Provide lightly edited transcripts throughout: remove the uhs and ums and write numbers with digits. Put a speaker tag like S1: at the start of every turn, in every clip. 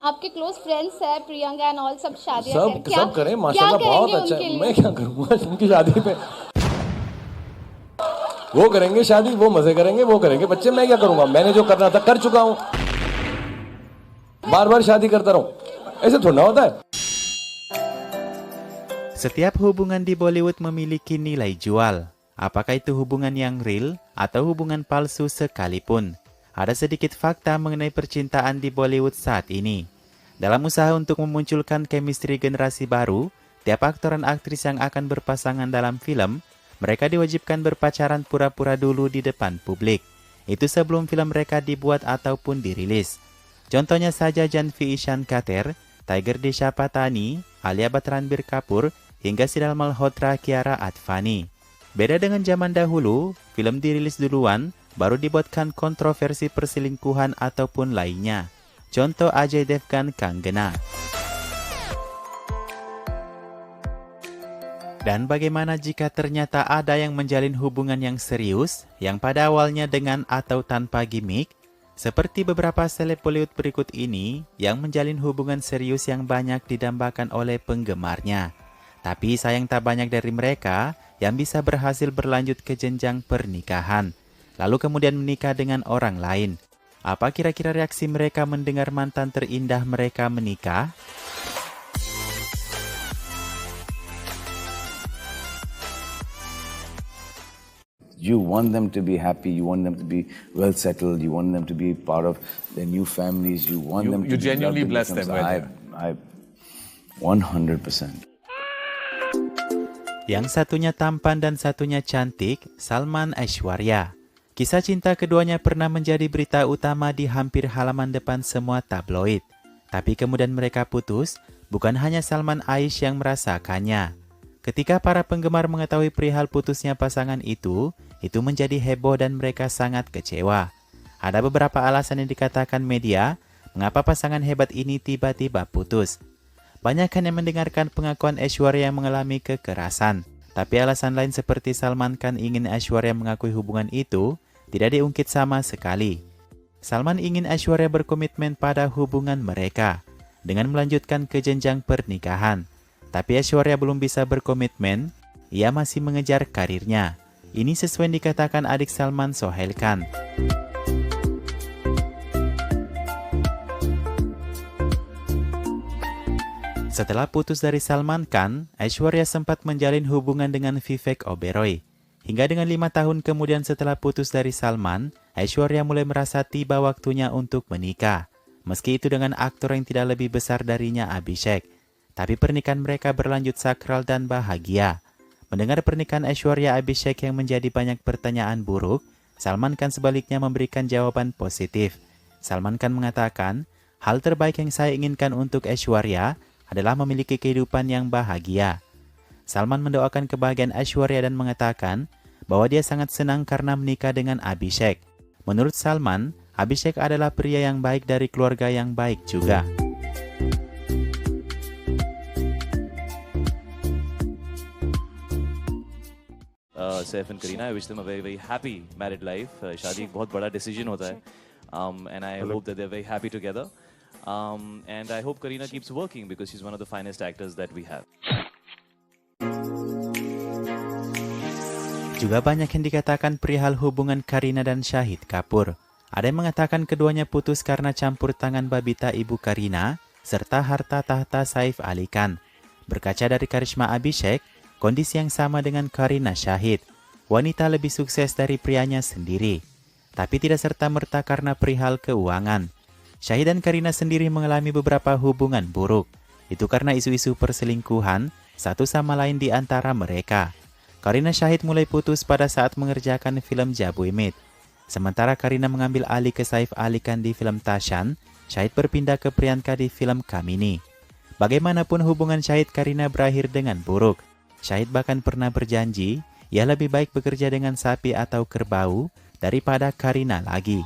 S1: आपके close friends है Priyanka and all सब शादियां
S2: सब
S1: करें क्या
S2: सब करें
S1: क्या
S2: माशाल्लाह बहुत
S1: करेंगे
S2: अच्छा
S1: उनके
S2: है।
S1: लिए
S2: मैं क्या करूंगा उनकी शादी पे? वो करेंगे शादी, वो मजे करेंगे, वो करेंगे बच्चे, मैं क्या करूंगा? मैंने जो करना था कर चुका हूं। बार बार शादी करता रहूं, ऐसे थोड़ा होता है।
S3: Setiap hubungan di Bollywood memiliki nilai jual. Apakah itu hubungan yang real atau hubungan palsu sekalipun? Ada sedikit fakta mengenai percintaan di Bollywood saat ini. Dalam usaha untuk memunculkan chemistry generasi baru, tiap aktor dan aktris yang akan berpasangan dalam film, mereka diwajibkan berpacaran pura-pura dulu di depan publik. Itu sebelum film mereka dibuat ataupun dirilis. Contohnya saja Janvi Ishan Khater, Tiger Disha Patani, Alia Bhatt Ranbir Kapoor, hingga Sidal Malhotra Kiara Advani. Beda dengan zaman dahulu, film dirilis duluan, baru dibuatkan kontroversi perselingkuhan ataupun lainnya. Contoh Ajay Devgan Kanggana. Dan bagaimana jika ternyata ada yang menjalin hubungan yang serius, yang pada awalnya dengan atau tanpa gimmick, seperti beberapa seleb Bollywood berikut ini, yang menjalin hubungan serius yang banyak didambakan oleh penggemarnya. Tapi sayang tak banyak dari mereka yang bisa berhasil berlanjut ke jenjang pernikahan, lalu kemudian menikah dengan orang lain. Apa kira-kira reaksi mereka mendengar mantan terindah mereka menikah?
S4: You want them to be happy, you want them to be well settled, you want them to be part of their new families, you want them to
S5: You
S4: be
S5: genuinely
S4: loved in
S5: bless
S4: films.
S5: them, right?
S4: I 100%.
S3: Yang satunya tampan dan satunya cantik, Salman Aishwarya. Kisah cinta keduanya pernah menjadi berita utama di hampir halaman depan semua tabloid. Tapi kemudian mereka putus, bukan hanya Salman Aish yang merasakannya. Ketika para penggemar mengetahui perihal putusnya pasangan itu menjadi heboh dan mereka sangat kecewa. Ada beberapa alasan yang dikatakan media, mengapa pasangan hebat ini tiba-tiba putus. Banyak yang mendengarkan pengakuan Aishwarya yang mengalami kekerasan. Tapi alasan lain seperti Salman Khan ingin Aishwarya mengakui hubungan itu, tidak diungkit sama sekali. Salman ingin Aishwarya berkomitmen pada hubungan mereka, dengan melanjutkan ke jenjang pernikahan. Tapi Aishwarya belum bisa berkomitmen, ia masih mengejar karirnya. Ini sesuai yang dikatakan adik Salman, Sohail Khan. Setelah putus dari Salman Khan, Aishwarya sempat menjalin hubungan dengan Vivek Oberoi. Hingga dengan 5 tahun kemudian setelah putus dari Salman, Aishwarya mulai merasa tiba waktunya untuk menikah. Meski itu dengan aktor yang tidak lebih besar darinya, Abhishek. Tapi pernikahan mereka berlanjut sakral dan bahagia. Mendengar pernikahan Aishwarya Abhishek yang menjadi banyak pertanyaan buruk, Salman Khan sebaliknya memberikan jawaban positif. Salman Khan mengatakan, hal terbaik yang saya inginkan untuk Aishwarya adalah memiliki kehidupan yang bahagia. Salman mendoakan kebahagiaan Aishwarya dan mengatakan bahwa dia sangat senang karena menikah dengan Abhishek. Menurut Salman, Abhishek adalah pria yang baik dari keluarga yang baik juga.
S5: Saif and Kareena, I wish them a very, very happy married life. शादी एक बहुत बड़ा decision होता है, and I hope that they're very happy together. And I hope Kareena keeps working because she's one of the finest actors that we have.
S3: Juga banyak yang dikatakan perihal hubungan Kareena dan Shahid Kapoor. Ada yang mengatakan keduanya putus karena campur tangan Babita ibu Kareena serta harta tahta Saif Ali Khan. Berkaca dari karisma Abhishek, kondisi yang sama dengan Kareena Shahid. Wanita lebih sukses dari prianya sendiri. Tapi tidak serta-merta karena perihal keuangan. Shahid dan Kareena sendiri mengalami beberapa hubungan buruk. Itu karena isu-isu perselingkuhan satu sama lain di antara mereka. Kareena Shahid mulai putus pada saat mengerjakan film Jabu Imit. Sementara Kareena mengambil alih ke Saif Ali Khan di film Tashan, Shahid berpindah ke Priyanka di film Kamini. Bagaimanapun hubungan Shahid Kareena berakhir dengan buruk. Shahid bahkan pernah berjanji, ia lebih baik bekerja dengan sapi atau kerbau daripada Kareena lagi.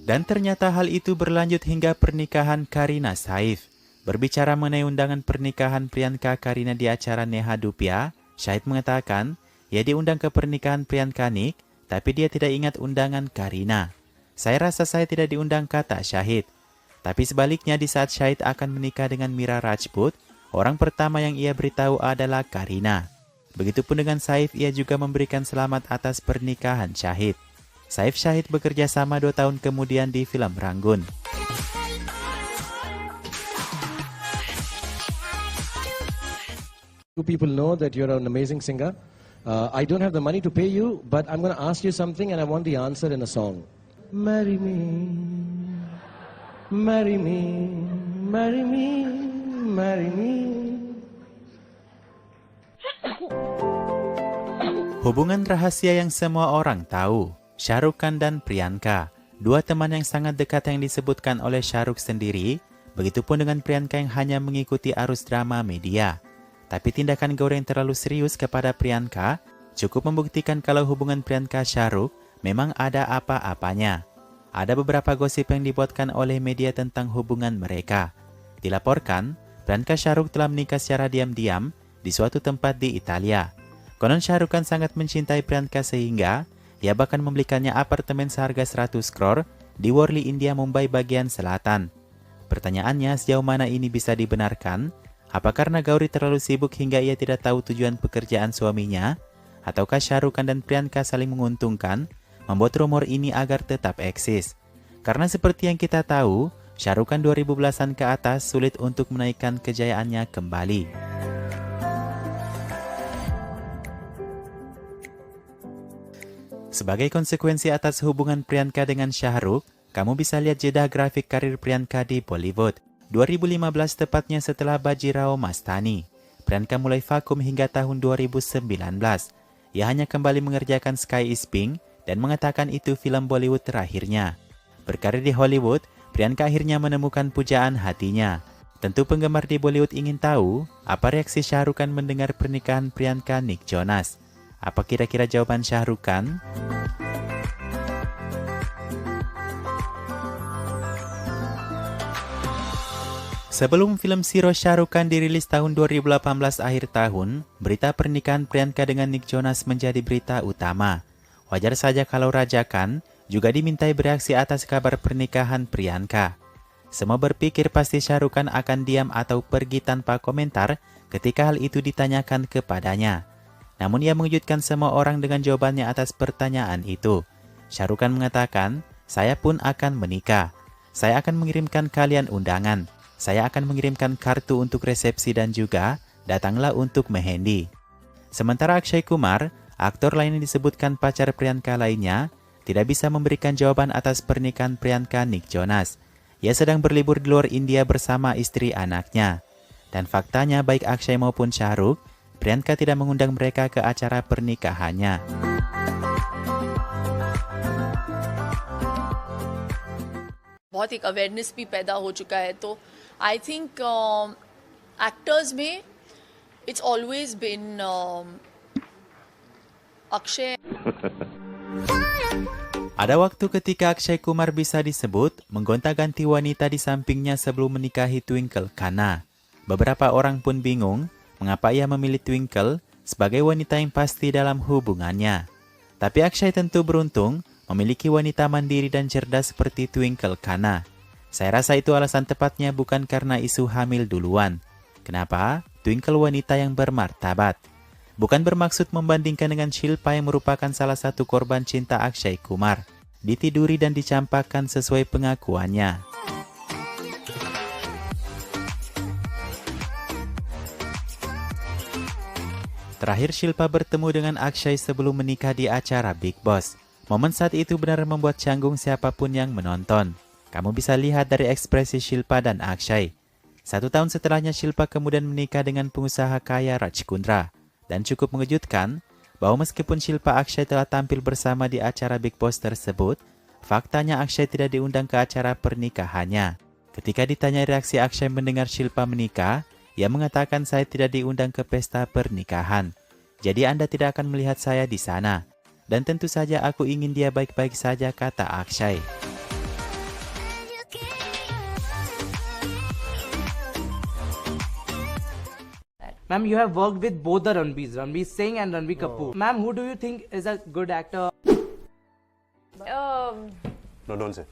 S3: Dan ternyata hal itu berlanjut hingga pernikahan Kareena Saif. Berbicara mengenai undangan pernikahan Priyanka Kareena di acara Neha Dupia, Shahid mengatakan ia diundang ke pernikahan Priyanka Nik, tapi dia tidak ingat undangan Kareena. Saya rasa saya tidak diundang, kata Shahid. Tapi sebaliknya di saat Shahid akan menikah dengan Mira Rajput, orang pertama yang ia beritahu adalah Kareena. Begitupun dengan Saif, ia juga memberikan selamat atas pernikahan Shahid. Saif Shahid bekerja sama 2 tahun kemudian di film Ranggun.
S2: You people know that you're an amazing singer. I don't have the money to pay you, but I'm going to ask you something and I want the answer in a song. Marry me, marry me, marry me, marry me.
S3: Hubungan rahasia yang semua orang tahu, Shah Rukh Khan dan Priyanka, 2 teman yang sangat dekat yang disebutkan oleh Shah Rukh sendiri, begitupun dengan Priyanka yang hanya mengikuti arus drama media. Tapi tindakan Gauri yang terlalu serius kepada Priyanka cukup membuktikan kalau hubungan Priyanka Shah Rukh memang ada apa-apanya. Ada beberapa gosip yang dibuatkan oleh media tentang hubungan mereka. Dilaporkan, Priyanka Shah Rukh telah menikah secara diam-diam di suatu tempat di Italia. Konon Shah Rukh Khan sangat mencintai Priyanka sehingga ia bahkan membelikannya apartemen seharga 100 crore di Worli, India, Mumbai bagian selatan. Pertanyaannya, sejauh mana ini bisa dibenarkan? Apa karena Gauri terlalu sibuk hingga ia tidak tahu tujuan pekerjaan suaminya? Ataukah Shah Rukh Khan dan Priyanka saling menguntungkan, membuat rumor ini agar tetap eksis? Karena seperti yang kita tahu, Shah Rukh Khan 2010-an ke atas sulit untuk menaikkan kejayaannya kembali. Sebagai konsekuensi atas hubungan Priyanka dengan Shah Rukh, kamu bisa lihat jeda grafik karir Priyanka di Bollywood. 2015 tepatnya setelah Bajirao Mastani, Priyanka mulai vakum hingga tahun 2019. Ia hanya kembali mengerjakan Sky is Pink dan mengatakan itu film Bollywood terakhirnya. Berkarir di Hollywood, Priyanka akhirnya menemukan pujaan hatinya. Tentu penggemar di Bollywood ingin tahu apa reaksi Shah Rukh Khan mendengar pernikahan Priyanka Nick Jonas. Apa kira-kira jawaban Shah Rukh Khan? Sebelum film Zero Shah Rukh Khan dirilis tahun 2018 akhir tahun, berita pernikahan Priyanka dengan Nick Jonas menjadi berita utama. Wajar saja kalau Raja Khan juga dimintai bereaksi atas kabar pernikahan Priyanka. Semua berpikir pasti Shah Rukh Khan akan diam atau pergi tanpa komentar ketika hal itu ditanyakan kepadanya. Namun ia mengejutkan semua orang dengan jawabannya atas pertanyaan itu. Shah Rukh Khan mengatakan, "Saya pun akan menikah. Saya akan mengirimkan kalian undangan. Saya akan mengirimkan kartu untuk resepsi dan juga datanglah untuk mehendi." Sementara Akshay Kumar, aktor lain yang disebutkan pacar Priyanka lainnya, tidak bisa memberikan jawaban atas pernikahan Priyanka Nick Jonas. Ia sedang berlibur di luar India bersama istri anaknya. Dan faktanya baik Akshay maupun Shah Rukh, Priyanka tidak mengundang mereka ke acara pernikahannya.
S6: बहुत एक अवेयरनेस भी पैदा हो चुका है तो I think actors में it's always been Akshay.
S3: Ada waktu ketika Akshay Kumar bisa disebut menggonta-ganti wanita di sampingnya sebelum menikahi Twinkle Khanna. Beberapa orang pun bingung mengapa ia memilih Twinkle sebagai wanita yang pasti dalam hubungannya. Tapi Akshay tentu beruntung memiliki wanita mandiri dan cerdas seperti Twinkle Khanna. Saya rasa itu alasan tepatnya, bukan karena isu hamil duluan. Kenapa? Twinkle wanita yang bermartabat. Bukan bermaksud membandingkan dengan Shilpa yang merupakan salah satu korban cinta Akshay Kumar. Ditiduri dan dicampakkan sesuai pengakuannya. Terakhir Shilpa bertemu dengan Akshay sebelum menikah di acara Big Boss. Momen saat itu benar membuat canggung siapapun yang menonton. Kamu bisa lihat dari ekspresi Shilpa dan Akshay. 1 tahun setelahnya Shilpa kemudian menikah dengan pengusaha kaya Raj Kundra. Dan cukup mengejutkan bahwa meskipun Shilpa Akshay telah tampil bersama di acara Big Boss tersebut, faktanya Akshay tidak diundang ke acara pernikahannya. Ketika ditanya reaksi Akshay mendengar Shilpa menikah, ia mengatakan, "Saya tidak diundang ke pesta pernikahan. Jadi Anda tidak akan melihat saya di sana. Dan tentu saja aku ingin dia baik-baik saja," kata Akshay.
S7: Ma'am, you have worked with both the Ranveers, Ranveer Singh and Ranveer Kapoor. Ma'am, who do you think is a good actor?
S8: No nonsense.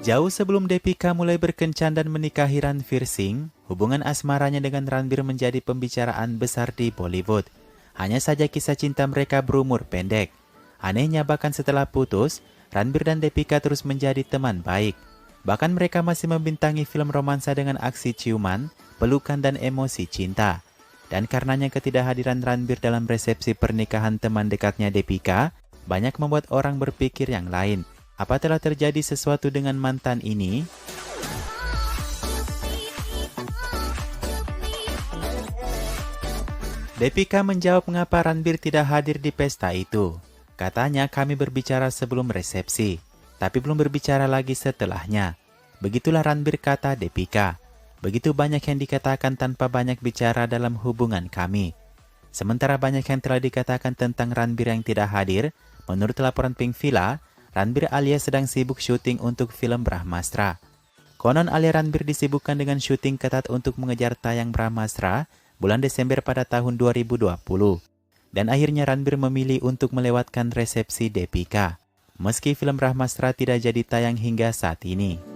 S3: Jauh sebelum Deepika mulai berkencan dan menikahi Ranveer Singh, hubungan asmaranya dengan Ranbir menjadi pembicaraan besar di Bollywood. Hanya saja kisah cinta mereka berumur pendek. Anehnya bahkan setelah putus, Ranbir dan Deepika terus menjadi teman baik. Bahkan mereka masih membintangi film romansa dengan aksi ciuman, pelukan dan emosi cinta. Dan karenanya ketidakhadiran Ranbir dalam resepsi pernikahan teman dekatnya Deepika, banyak membuat orang berpikir yang lain. Apa telah terjadi sesuatu dengan mantan ini? Deepika menjawab mengapa Ranbir tidak hadir di pesta itu. Katanya, kami berbicara sebelum resepsi, tapi belum berbicara lagi setelahnya. Begitulah Ranbir, kata Deepika. Begitu banyak yang dikatakan tanpa banyak bicara dalam hubungan kami. Sementara banyak yang telah dikatakan tentang Ranbir yang tidak hadir, menurut laporan Pink Villa, Ranbir alias sedang sibuk syuting untuk film Brahmastra. Konon alias Ranbir disibukkan dengan syuting ketat untuk mengejar tayang Brahmastra bulan Desember pada tahun 2020. Dan akhirnya Ranbir memilih untuk melewatkan resepsi Deepika. Meski film Brahmastra tidak jadi tayang hingga saat ini.